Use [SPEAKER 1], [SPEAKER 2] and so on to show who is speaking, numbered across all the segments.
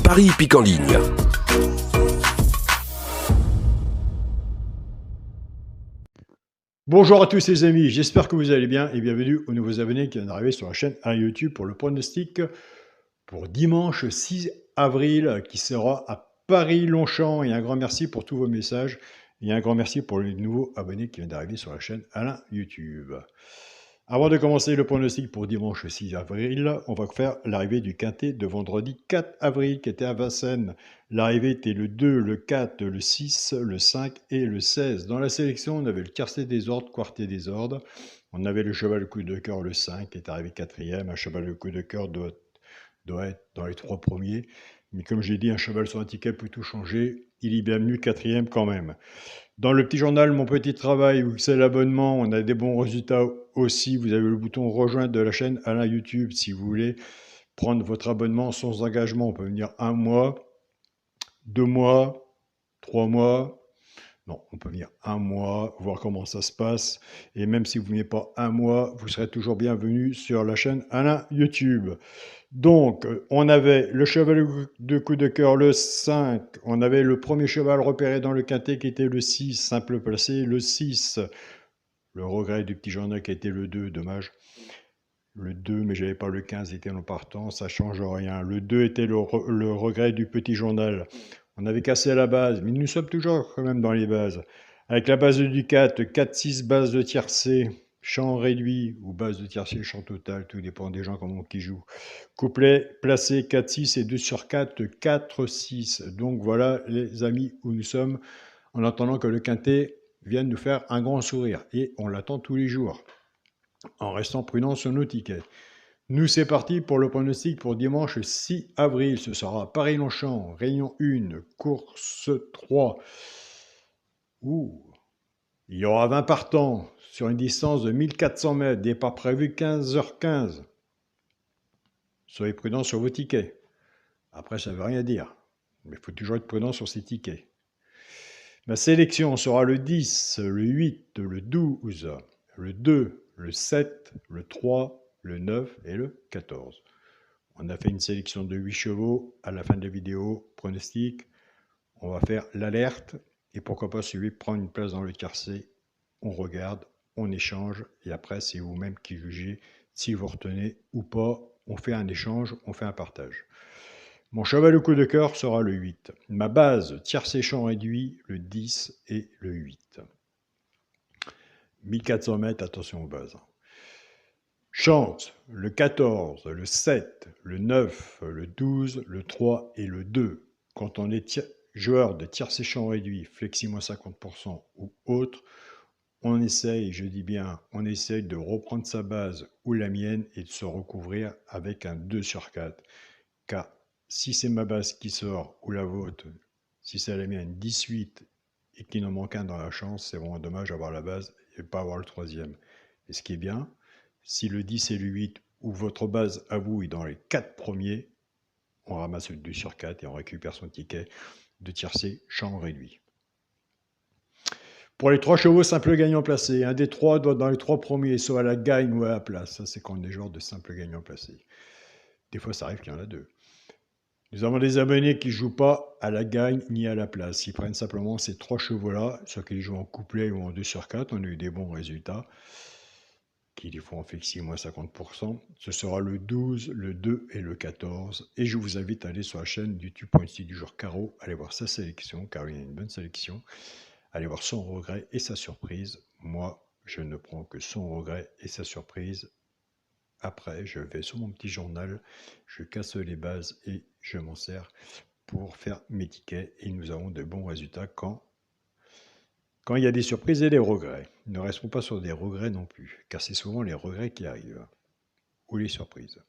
[SPEAKER 1] Paris Hippique en ligne.
[SPEAKER 2] Bonjour à tous les amis, j'espère que vous allez bien et bienvenue aux nouveaux abonnés qui viennent d'arriver sur la chaîne YouTube pour le pronostic pour dimanche 6 avril qui sera à Paris-Longchamp. Et un grand merci pour tous vos messages et un grand merci pour les nouveaux abonnés qui viennent d'arriver sur la chaîne YouTube. Avant de commencer le pronostic pour dimanche 6 avril, on va faire l'arrivée du quintet de vendredi 4 avril qui était à Vincennes. L'arrivée était le 2, le 4, le 6, le 5 et le 16. Dans la sélection, on avait le tiercé des ordres, quartier des ordres. On avait le cheval coup de cœur, le 5, qui est arrivé quatrième. Un cheval de coup de cœur doit être dans les 3 premiers. Mais comme j'ai dit, un cheval sur un ticket peut tout changer. Il est bien mieux quatrième quand même. Dans le petit journal Mon Petit Travail, où c'est l'abonnement, on a des bons résultats aussi. Vous avez le bouton rejoindre de la chaîne YouTube si vous voulez prendre votre abonnement sans engagement. On peut venir 1 mois, 2 mois, 3 mois. Non, on peut venir 1 mois, voir comment ça se passe. Et même si vous ne venez pas 1 mois, vous serez toujours bienvenu sur la chaîne YouTube. Donc, on avait le cheval de coup de cœur, le 5. On avait le premier cheval repéré dans le quintet qui était le 6, simple placé. Le 6, le regret du petit journal qui était le 2, dommage. Le 2, mais j'avais pas le 15, était en partant, ça change rien. Le 2 était le regret du petit journal. On avait cassé la base, mais nous sommes toujours quand même dans les bases. Avec la base du 4, 4-6 base de tiercé, champ réduit ou base de tiercé, champ total, tout dépend des gens comment qui jouent. Couplet placé 4-6 et 2 sur 4, 4-6. Donc voilà les amis où nous sommes en attendant que le quintet vienne nous faire un grand sourire. Et on l'attend tous les jours en restant prudent sur nos tickets. Nous, c'est parti pour le pronostic pour dimanche 6 avril. Ce sera Paris-Longchamp, Réunion 1, course 3. Il y aura 20 partants sur une distance de 1400 mètres, départ prévu 15h15. Soyez prudents sur vos tickets. Après, ça ne veut rien dire, mais il faut toujours être prudent sur ces tickets. Ma sélection sera le 10, le 8, le 12, le 2, le 7, le 3, le 9 et le 14. On a fait une sélection de 8 chevaux. À la fin de la vidéo, pronostic, on va faire l'alerte. Et pourquoi pas celui prendre une place dans le tiercé. On regarde, on échange. Et après, c'est vous-même qui jugez si vous retenez ou pas. On fait un échange, on fait un partage. Mon cheval au coup de cœur sera le 8. Ma base, tiercé champ réduit, le 10 et le 8. 1400 mètres, attention aux bases. Chance, le 14, le 7, le 9, le 12, le 3 et le 2. Quand on est joueur de tiercé champ réduit, flexi-50% ou autre, on essaye, je dis bien, on essaye de reprendre sa base ou la mienne et de se recouvrir avec un 2 sur 4. Car si c'est ma base qui sort ou la vôtre, si c'est la mienne 18 et qu'il en manque un dans la chance, c'est vraiment dommage d'avoir la base et pas avoir le troisième. Et ce qui est bien, si le 10 et le 8 ou votre base à vous est dans les 4 premiers, on ramasse le 2 sur 4 et on récupère son ticket de tiercé champ réduit. Pour les 3 chevaux simple gagnant placé, un des 3 doit être dans les 3 premiers, soit à la gagne ou à la place. Ça, c'est quand on est joueur de simple gagnant placé. Des fois, ça arrive qu'il y en a 2. Nous avons des abonnés qui ne jouent pas à la gagne ni à la place. Ils prennent simplement ces 3 chevaux-là, soit qu'ils jouent en couplet ou en 2 sur 4. On a eu des bons résultats, qui des fois en flexi moins 50%. Ce sera le 12, le 2 et le 14. Et je vous invite à aller sur la chaîne YouTube.ci du jour Caro, aller voir sa sélection, car il y a une bonne sélection. Allez voir son regret et sa surprise. Moi, je ne prends que son regret et sa surprise. Après, je vais sur mon petit journal, je casse les bases et je m'en sers pour faire mes tickets. Et nous avons de bons résultats quand il y a des surprises et des regrets. Ne restons pas sur des regrets non plus, car c'est souvent les regrets qui arrivent, ou les surprises.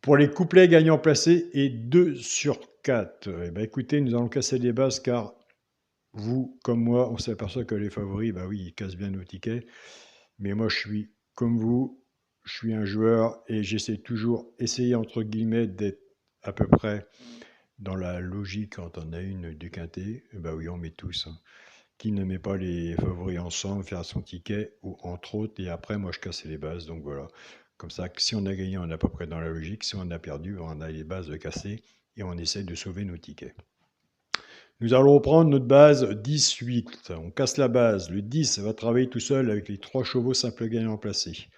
[SPEAKER 2] Pour les couplets gagnants placés et 2 sur 4, eh bien, écoutez, nous allons casser les bases, car vous, comme moi, on s'aperçoit que les favoris, bah oui, ils cassent bien nos tickets. Mais moi, je suis comme vous, je suis un joueur et j'essaie toujours, entre guillemets, d'être à peu près dans la logique quand on a une du quintet. Bah oui, on met tous. Hein. Qui ne met pas les favoris ensemble, faire son ticket, ou entre autres, et après, moi, je casse les bases. Donc voilà. Comme ça, si on a gagné, on est à peu près dans la logique. Si on a perdu, on a les bases cassées. et on essaye de sauver nos tickets. Nous allons reprendre notre base 10-8. On casse la base. Le 10 va travailler tout seul avec les 3 chevaux simple gagnant placés,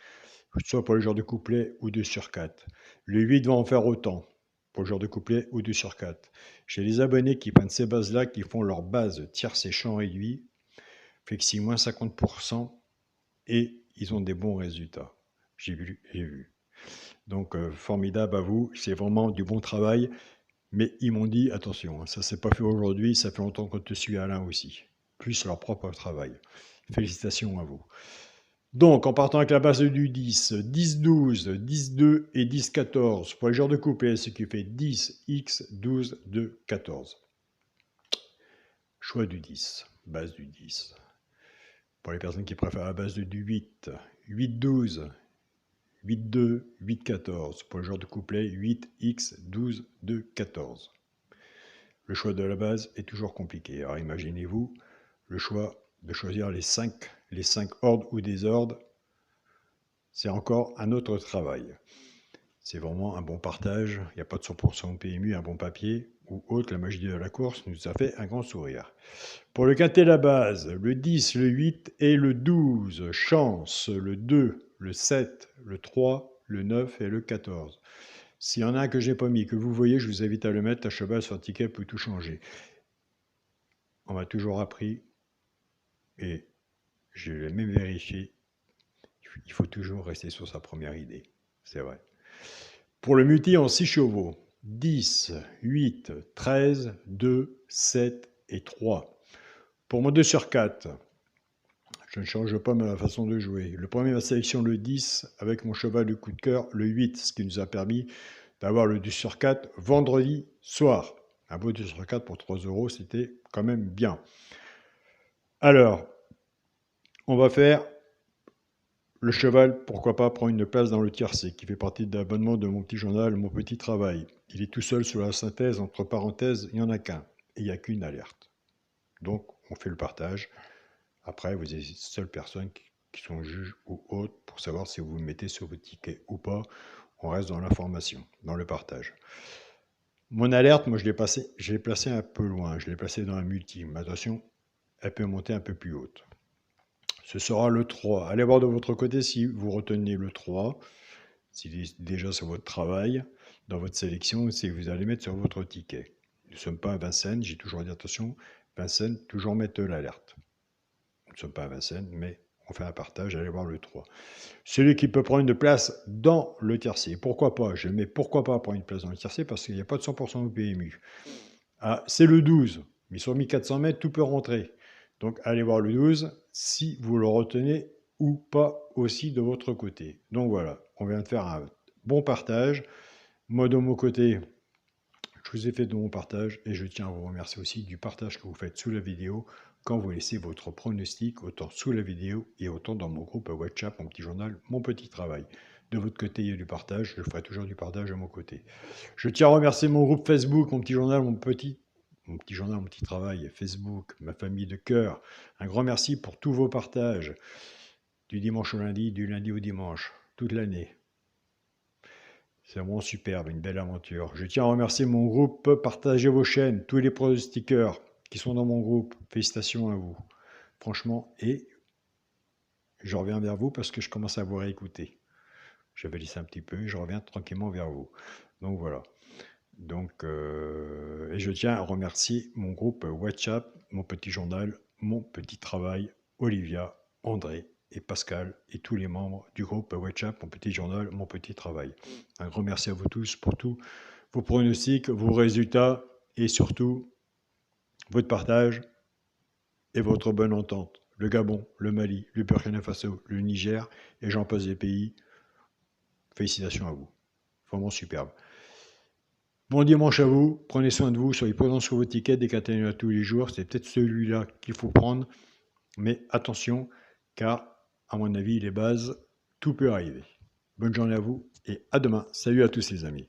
[SPEAKER 2] soit pour le genre de couplet ou 2 sur 4. Le 8 va en faire autant pour le genre de couplet ou 2 sur 4. J'ai des abonnés qui prennent ces bases-là, qui font leur base tierce et chant réduit, flexi moins 50%, et ils ont des bons résultats. J'ai vu. Donc, formidable à vous. C'est vraiment du bon travail. Mais ils m'ont dit, attention, ça s'est pas fait aujourd'hui, ça fait longtemps qu'on te suit Alain aussi. Plus leur propre travail. Félicitations à vous. Donc, en partant avec la base du 10, 10-12, 10-2 et 10-14, pour les genres de couplet, ce qui fait 10, X, 12, 2, 14. Choix du 10, base du 10. Pour les personnes qui préfèrent la base du 8, 8-12, 8-2, 8-14. Pour le genre de couplet, 8X, 12, 2, 14. Le choix de la base est toujours compliqué. Alors imaginez-vous le choix de choisir les 5 ordres ou désordres. C'est encore un autre travail. C'est vraiment un bon partage. Il n'y a pas de 100% PMU, un bon papier ou autre. La magie de la course nous a fait un grand sourire. Pour le quintet, la base, le 10, le 8 et le 12. Chance, le 2, le 7, le 3, le 9 et le 14. S'il y en a un que je n'ai pas mis, que vous voyez, je vous invite à le mettre. À cheval sur un ticket peut tout changer. On m'a toujours appris, et je l'ai même vérifié, il faut toujours rester sur sa première idée. C'est vrai. Pour le multi en 6 chevaux, 10, 8, 13, 2, 7 et 3. Pour mon 2 sur 4, je ne change pas ma façon de jouer. Le premier va sélectionner le 10 avec mon cheval de coup de cœur, le 8, ce qui nous a permis d'avoir le 2 sur 4 vendredi soir. Un beau 2 sur 4 pour 3 €, c'était quand même bien. Alors, on va faire le cheval, pourquoi pas, prend une place dans le tiercé, qui fait partie de l'abonnement de mon petit journal, mon petit travail. Il est tout seul sur la synthèse, entre parenthèses, il n'y en a qu'un, et il n'y a qu'une alerte. Donc, on fait le partage. Après, vous êtes les seules personnes qui sont juges ou autres pour savoir si vous le mettez sur votre ticket ou pas. On reste dans l'information, dans le partage. Mon alerte, moi, je l'ai placée un peu loin. Je l'ai placée dans la multi. Mais attention, elle peut monter un peu plus haute. Ce sera le 3. Allez voir de votre côté si vous retenez le 3, s'il est déjà sur votre travail, dans votre sélection, si vous allez mettre sur votre ticket. Nous ne sommes pas à Vincennes, j'ai toujours dit attention, Vincennes, toujours mettre l'alerte. Nous ne sommes pas à Vincennes, mais on fait un partage, allez voir le 3. Celui qui peut prendre une place dans le tiercé, pourquoi pas? Je mets pourquoi pas prendre une place dans le tiercé parce qu'il n'y a pas de 100% au PMU. Ah, c'est le 12, mais sur 1400 mètres, tout peut rentrer. Donc allez voir le 12 si vous le retenez ou pas aussi de votre côté. Donc voilà, on vient de faire un bon partage. Moi de mon côté, je vous ai fait de mon partage et je tiens à vous remercier aussi du partage que vous faites sous la vidéo quand vous laissez votre pronostic, autant sous la vidéo et autant dans mon groupe WhatsApp, mon petit journal, mon petit travail. De votre côté, il y a du partage, je ferai toujours du partage de mon côté. Je tiens à remercier mon groupe Facebook, mon petit journal, mon petit journal, mon petit travail, Facebook, ma famille de cœur. Un grand merci pour tous vos partages, du dimanche au lundi, du lundi au dimanche, toute l'année. C'est vraiment superbe, une belle aventure. Je tiens à remercier mon groupe, partagez vos chaînes, tous les pronostiqueurs qui sont dans mon groupe. Félicitations à vous. Franchement, et je reviens vers vous parce que je commence à vous réécouter. J'avais laissé un petit peu et je reviens tranquillement vers vous. Donc voilà. Donc, et je tiens à remercier mon groupe WhatsApp, mon petit journal, mon petit travail, Olivia, André et Pascal et tous les membres du groupe WhatsApp, mon petit journal, mon petit travail. Un grand merci à vous tous pour tous vos pronostics, vos résultats et surtout votre partage et votre bonne entente. Le Gabon, le Mali, le Burkina Faso, le Niger et j'en passe des pays. Félicitations à vous. Vraiment superbe. Bon dimanche à vous, prenez soin de vous, soyez prudents sur vos tickets, décatez-les à tous les jours, c'est peut-être celui-là qu'il faut prendre, mais attention, car à mon avis, les bases, tout peut arriver. Bonne journée à vous et à demain. Salut à tous les amis.